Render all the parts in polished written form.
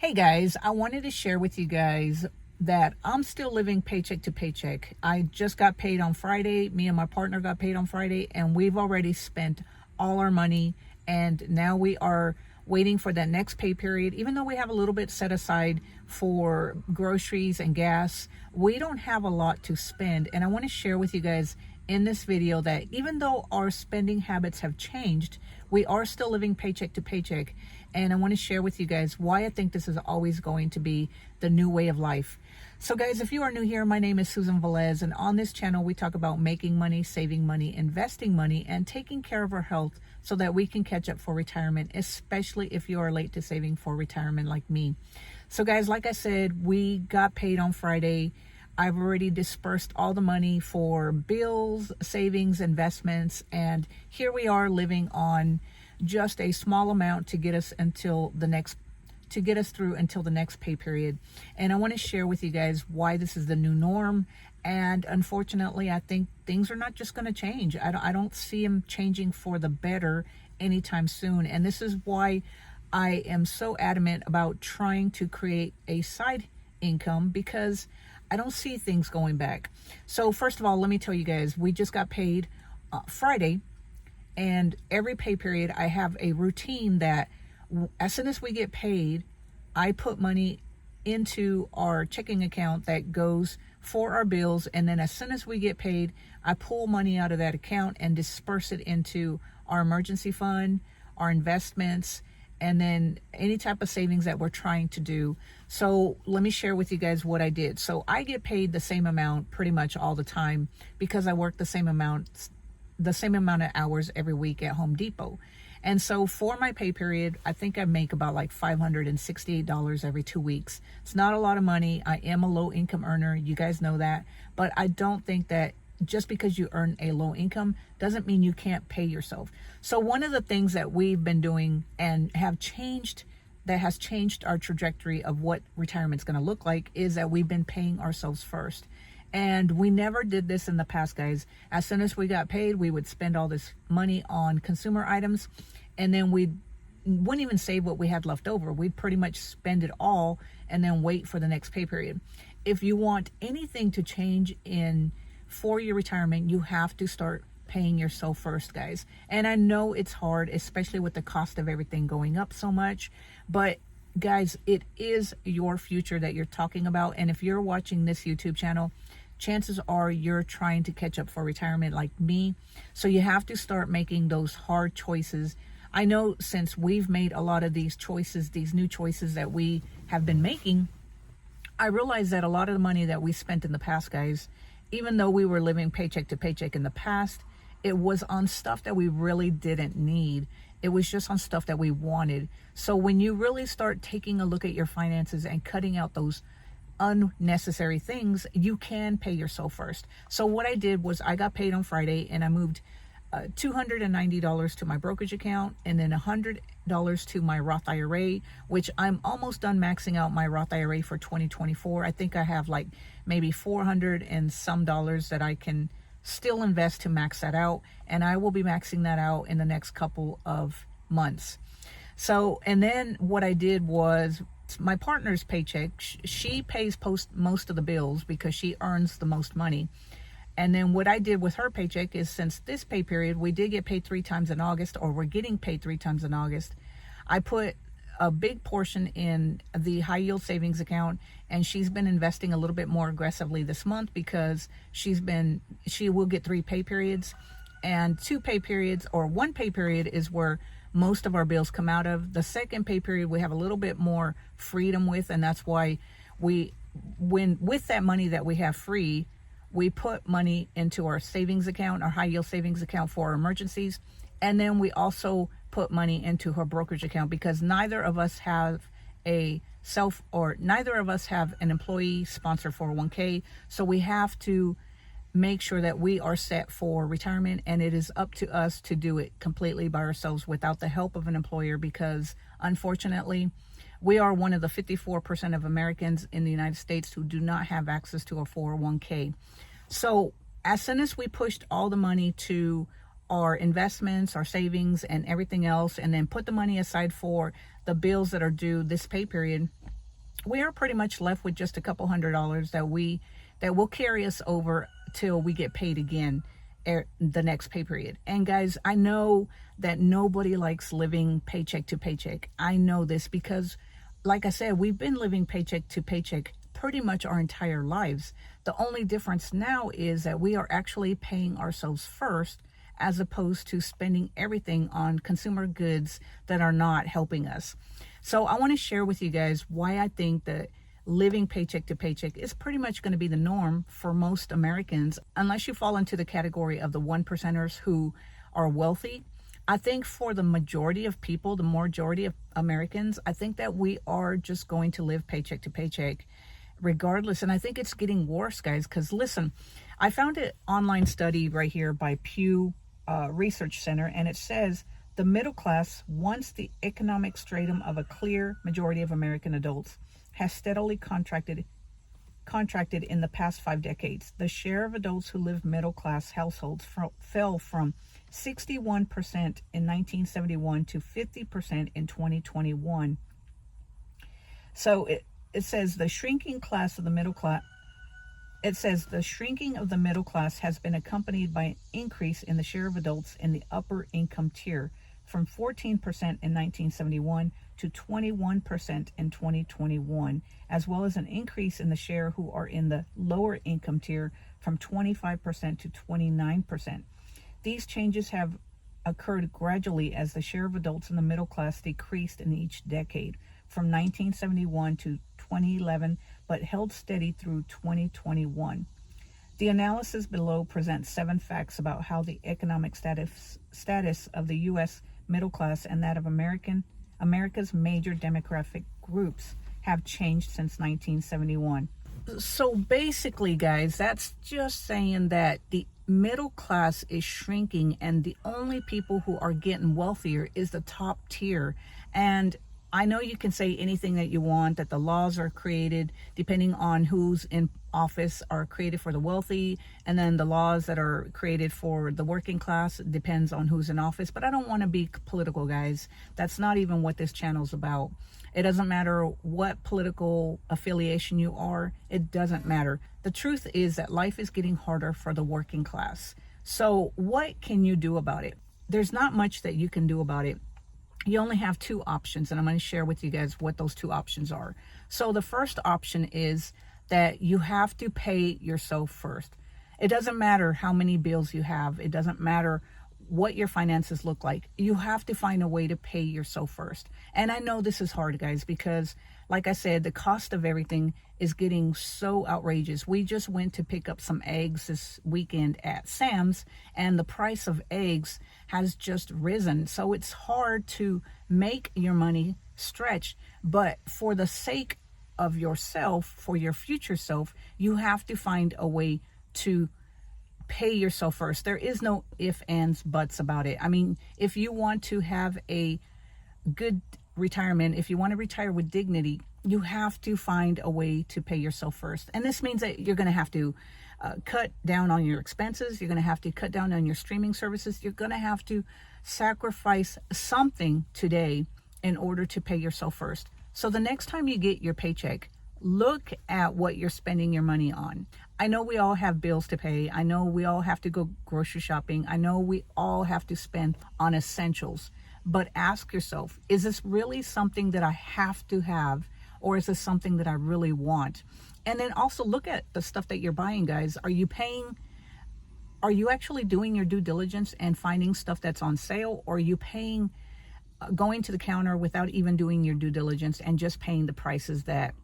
Hey guys, I wanted to share with you guys that I'm still living paycheck to paycheck. I just got paid on Friday. Me and my partner got paid on Friday, and we've already spent all our money. And now we are waiting for that next pay period. Even though we have a little bit set aside for groceries and gas, we don't have a lot to spend. And I want to share with you guys in this video that even though our spending habits have changed, we are still living paycheck to paycheck. And I want to share with you guys why I think this is always going to be the new way of life. So guys, if you are new here, my name is Susan Velez, and on this channel we talk about making money, saving money, investing money, and taking care of our health so that we can catch up for retirement, especially if you are late to saving for retirement like me. So guys, like I said, we got paid on Friday. I've already dispersed all the money for bills, savings, investments, and here we are living on just a small amount to get us through until the next pay period. And I want to share with you guys why this is the new norm. And unfortunately, I think things are not just going to change. I don't see them changing for the better anytime soon. And this is why I am so adamant about trying to create a side income, because I don't see things going back. So first of all, let me tell you guys, we just got paid Friday. And every pay period, I have a routine that as soon as we get paid, I put money into our checking account that goes for our bills. And then as soon as we get paid, I pull money out of that account and disperse it into our emergency fund, our investments, and then any type of savings that we're trying to do. So let me share with you guys what I did. So I get paid the same amount pretty much all the time because I work the same amount of hours every week at Home Depot. And so for my pay period, I think I make about like $568 every 2 weeks. It's not a lot of money. I am a low income earner. You guys know that. But I don't think that just because you earn a low income doesn't mean you can't pay yourself. So one of the things that we've been doing and have changed, that has changed our trajectory of what retirement's going to look like, is that we've been paying ourselves first. And we never did this in the past, guys. As soon as we got paid, we would spend all this money on consumer items, and then we wouldn't even save what we had left over. We'd pretty much spend it all and then wait for the next pay period. If you want anything to change for your retirement, you have to start paying yourself first, guys. And I know it's hard, especially with the cost of everything going up so much, but guys, it is your future that you're talking about. And if you're watching this YouTube channel, chances are you're trying to catch up for retirement like me. So you have to start making those hard choices. I know since we've made a lot of these choices, these new choices that we have been making, I realized that a lot of the money that we spent in the past, guys, even though we were living paycheck to paycheck in the past, it was on stuff that we really didn't need. It was just on stuff that we wanted. So when you really start taking a look at your finances and cutting out those unnecessary things, you can pay yourself first. So what I did was I got paid on Friday, and I moved $290 to my brokerage account, and then $100 to my Roth IRA, which I'm almost done maxing out my Roth IRA for 2024. I think I have like maybe $400 and some that I can still invest to max that out, and I will be maxing that out in the next couple of months. So, and then what I did was my partner's paycheck, she pays most of the bills because she earns the most money. And then what I did with her paycheck is, since this pay period, we did get paid 3 times in August, or we're getting paid 3 times in August, I put a big portion in the high yield savings account, and she's been investing a little bit more aggressively this month because she will get 3 pay periods, and 2 pay periods, or 1 pay period is where most of our bills come out of. The second pay period we have a little bit more freedom with, and that's why with that money that we have free, we put money into our savings account, our high yield savings account, for our emergencies. And then we also put money into her brokerage account because neither of us have an employee sponsor 401k. So we have to make sure that we are set for retirement, and it is up to us to do it completely by ourselves without the help of an employer, because unfortunately we are one of the 54% of Americans in the United States who do not have access to a 401k. So as soon as we pushed all the money to our investments, our savings, and everything else, and then put the money aside for the bills that are due this pay period, we are pretty much left with just a couple $100 that will carry us over till we get paid again the next pay period. And guys, I know that nobody likes living paycheck to paycheck. I know this because, like I said, we've been living paycheck to paycheck pretty much our entire lives. The only difference now is that we are actually paying ourselves first, as opposed to spending everything on consumer goods that are not helping us. So I want to share with you guys why I think that living paycheck to paycheck is pretty much going to be the norm for most Americans, unless you fall into the category of the 1%ers who are wealthy. I think for the majority of people, the majority of Americans, I think that we are just going to live paycheck to paycheck regardless. And I think it's getting worse, guys, because listen, I found an online study right here by Pew Research Center, and it says the middle class, once the economic stratum of a clear majority of American adults, has steadily contracted in the past 5 decades. The share of adults who live middle class households fell from 61% in 1971 to 50% in 2021. So it says the shrinking of the middle class has been accompanied by an increase in the share of adults in the upper income tier from 14% in 1971 to 21% in 2021, as well as an increase in the share who are in the lower income tier from 25% to 29%. These changes have occurred gradually as the share of adults in the middle class decreased in each decade from 1971 to 2011, but held steady through 2021. The analysis below presents 7 facts about how the economic status of the U.S. middle class and that of America's major demographic groups have changed since 1971. So basically, guys, that's just saying that the middle class is shrinking, and the only people who are getting wealthier is the top tier. And I know you can say anything that you want, that the laws are created depending on who's in office are created for the wealthy, and then the laws that are created for the working class depends on who's in office. But I don't want to be political, guys. That's not even what this channel's about. It doesn't matter what political affiliation you are. It doesn't matter. The truth is that life is getting harder for the working class. So what can you do about it? There's not much that you can do about it. You only have 2 options, and I'm going to share with you guys what those 2 options are. So the first option is that you have to pay yourself first. It doesn't matter how many bills you have. It doesn't matter what your finances look like. You have to find a way to pay yourself first. And I know this is hard, guys, because like I said, the cost of everything is getting so outrageous. We just went to pick up some eggs this weekend at Sam's, and the price of eggs has just risen. So it's hard to make your money stretch. But for the sake of yourself, for your future self, you have to find a way to pay yourself first. There is no ifs, ands, buts about it. I mean, if you want to have a good retirement, if you want to retire with dignity, you have to find a way to pay yourself first. And this means that you're going to have to cut down on your expenses. You're going to have to cut down on your streaming services. You're going to have to sacrifice something today in order to pay yourself first. So the next time you get your paycheck, look at what you're spending your money on. I know we all have bills to pay. I know we all have to go grocery shopping. I know we all have to spend on essentials. But ask yourself, is this really something that I have to have, or is this something that I really want? And then also look at the stuff that you're buying, guys. Are you actually doing your due diligence and finding stuff that's on sale, or are you paying, going to the counter without even doing your due diligence and just paying the prices that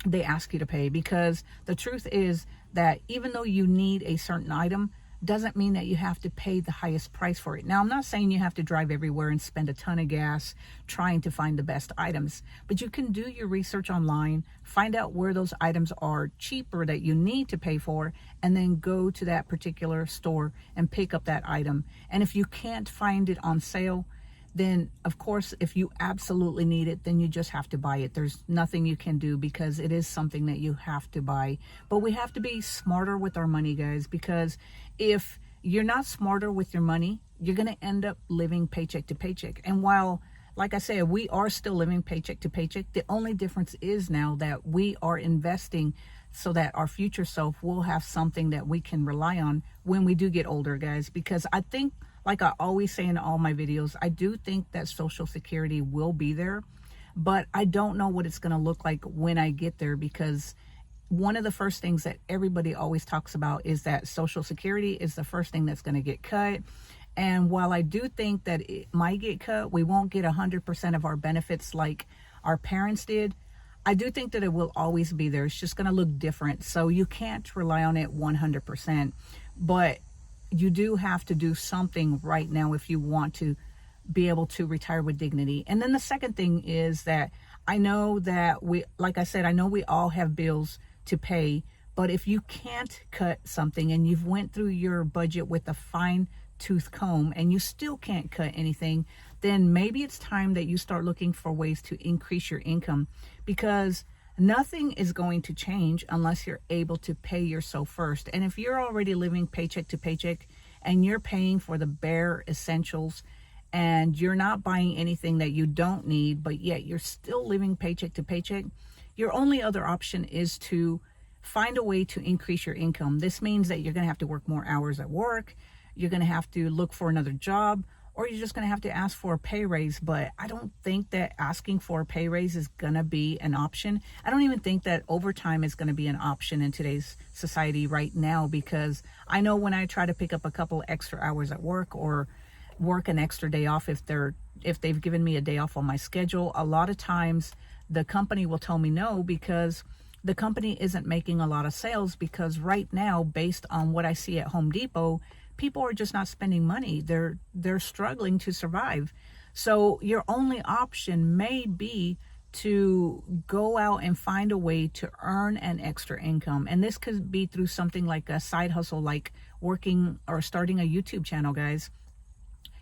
they ask you to pay? Because the truth is that even though you need a certain item, doesn't mean that you have to pay the highest price for it. Now, I'm not saying you have to drive everywhere and spend a ton of gas trying to find the best items, but you can do your research online, find out where those items are cheaper that you need to pay for, and then go to that particular store and pick up that item. And if you can't find it on sale, then of course, if you absolutely need it, then you just have to buy it. There's nothing you can do because it is something that you have to buy. But we have to be smarter with our money, guys, because if you're not smarter with your money, you're going to end up living paycheck to paycheck. And while like I said, we are still living paycheck to paycheck. The only difference is now that we are investing so that our future self will have something that we can rely on when we do get older, guys. Because I think, like I always say in all my videos, I do think that Social Security will be there, but I don't know what it's going to look like when I get there, because one of the first things that everybody always talks about is that Social Security is the first thing that's going to get cut. And while I do think that it might get cut, we won't get 100% of our benefits like our parents did. I do think that it will always be there. It's just going to look different. So you can't rely on it 100%. But you do have to do something right now if you want to be able to retire with dignity. And then the second thing is that I know that like I said, I know we all have bills to pay. But if you can't cut something and you've went through your budget with a fine tooth comb and you still can't cut anything, then maybe it's time that you start looking for ways to increase your income, because nothing is going to change unless you're able to pay yourself first. And if you're already living paycheck to paycheck and you're paying for the bare essentials and you're not buying anything that you don't need, but yet you're still living paycheck to paycheck, your only other option is to find a way to increase your income. This means that you're going to have to work more hours at work. You're going to have to look for another job, or you're just going to have to ask for a pay raise. But I don't think that asking for a pay raise is going to be an option. I don't even think that overtime is going to be an option in today's society right now, because I know when I try to pick up a couple extra hours at work or work an extra day off, if they've given me a day off on my schedule, a lot of times the company will tell me no, because the company isn't making a lot of sales. Because right now, based on what I see at Home Depot, people are just not spending money. They're struggling to survive. So your only option may be to go out and find a way to earn an extra income. And this could be through something like a side hustle, like working or starting a YouTube channel, guys.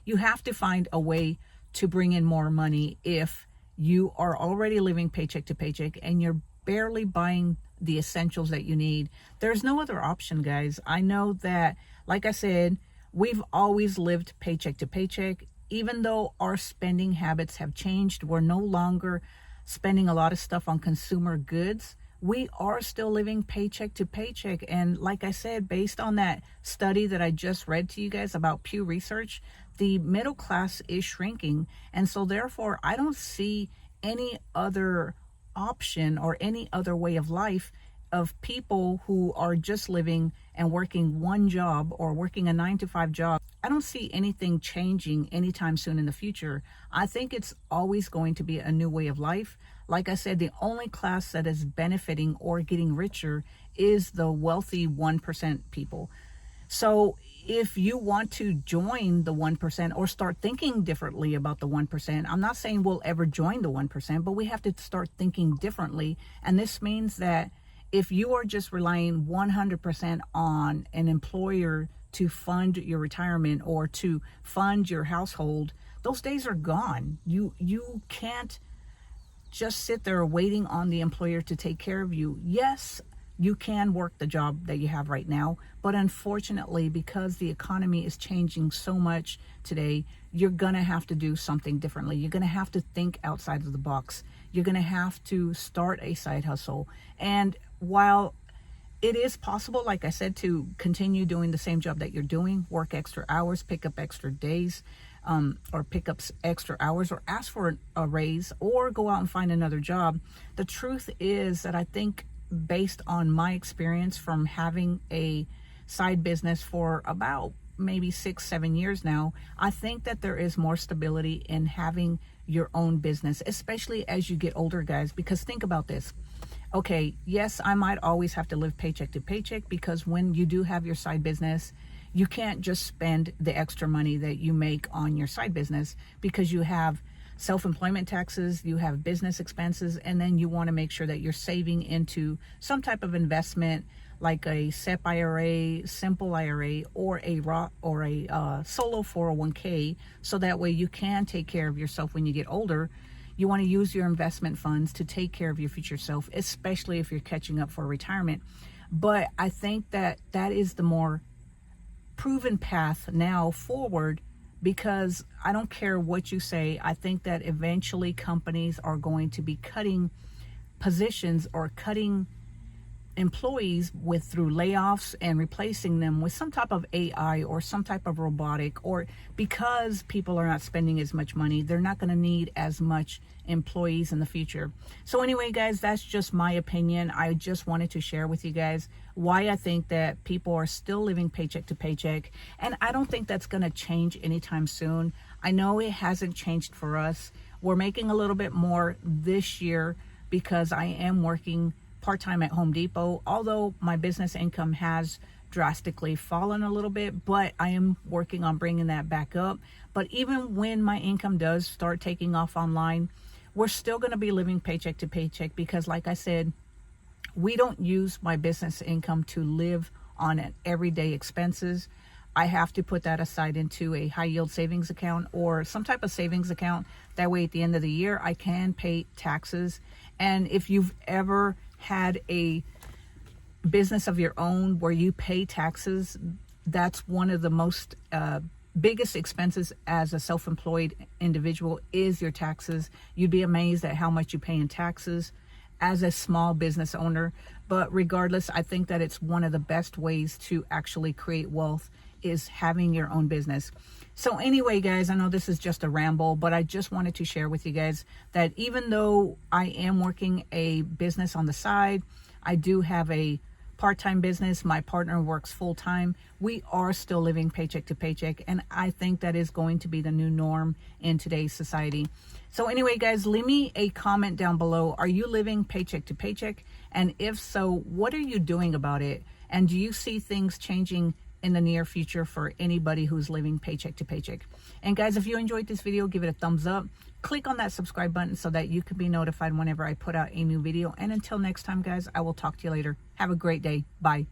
You have to find a way to bring in more money if you are already living paycheck to paycheck and you're barely buying the essentials that you need. There's no other option, guys. I know that, like I said, we've always lived paycheck to paycheck. Even though our spending habits have changed, we're no longer spending a lot of stuff on consumer goods. We are still living paycheck to paycheck. And like I said, based on that study that I just read to you guys about Pew Research, the middle class is shrinking. And so therefore, I don't see any other option or any other way of life of people who are just living and working one job or working a 9-to-5 job. I don't see anything changing anytime soon in the future. I think it's always going to be a new way of life. Like I said, the only class that is benefiting or getting richer is the wealthy 1% people. So if you want to join the 1% or start thinking differently about the 1%, I'm not saying we'll ever join the 1%, but we have to start thinking differently. And this means that if you are just relying 100% on an employer to fund your retirement or to fund your household, those days are gone. You can't just sit there waiting on the employer to take care of you. Yes, you can work the job that you have right now, but unfortunately, because the economy is changing so much today, you're going to have to do something differently. You're going to have to think outside of the box. You're going to have to start a side hustle. And while it is possible, like I said, to continue doing the same job that you're doing, work extra hours, pick up extra days, or pick up extra hours, or ask for a raise, or go out and find another job. The truth is that I think, based on my experience from having a side business for about maybe 6-7 years now, I think that there is more stability in having your own business, especially as you get older, guys. Because think about this. Okay, yes, I might always have to live paycheck to paycheck, because when you do have your side business, you can't just spend the extra money that you make on your side business, because you have self-employment taxes, you have business expenses, and then you want to make sure that you're saving into some type of investment, like a SEP IRA, simple IRA, or a Roth or a solo 401k, so that way you can take care of yourself when you get older. You want to use your investment funds to take care of your future self, especially if you're catching up for retirement. But I think that that is the more proven path now forward, because I don't care what you say. I think that eventually companies are going to be cutting positions or cutting employees through layoffs and replacing them with some type of AI or some type of robotic, or because people are not spending as much money, they're not going to need as much employees in the future. So anyway, guys, that's just my opinion. I just wanted to share with you guys why I think that people are still living paycheck to paycheck, and I don't think that's going to change anytime soon. I know it hasn't changed for us. We're making a little bit more this year because I am working part-time at Home Depot, although my business income has drastically fallen a little bit, but I am working on bringing that back up. But even when my income does start taking off online, we're still going to be living paycheck to paycheck because, like I said, we don't use my business income to live on an everyday expenses. I have to put that aside into a high yield savings account or some type of savings account. That way at the end of the year, I can pay taxes. And if you've ever had a business of your own where you pay taxes, that's one of the most biggest expenses as a self-employed individual is your taxes. You'd be amazed at how much you pay in taxes as a small business owner. But regardless, I think that it's one of the best ways to actually create wealth is having your own business. So anyway, guys, I know this is just a ramble, but I just wanted to share with you guys that even though I am working a business on the side, I do have a part-time business. My partner works full-time. We are still living paycheck to paycheck, and I think that is going to be the new norm in today's society. So anyway, guys, leave me a comment down below. Are you living paycheck to paycheck? And if so, what are you doing about it? And do you see things changing in the near future for anybody who's living paycheck to paycheck? And guys, if you enjoyed this video, give it a thumbs up. Click on that subscribe button so that you can be notified whenever I put out a new video. And until next time, guys, I will talk to you later. Have a great day. Bye.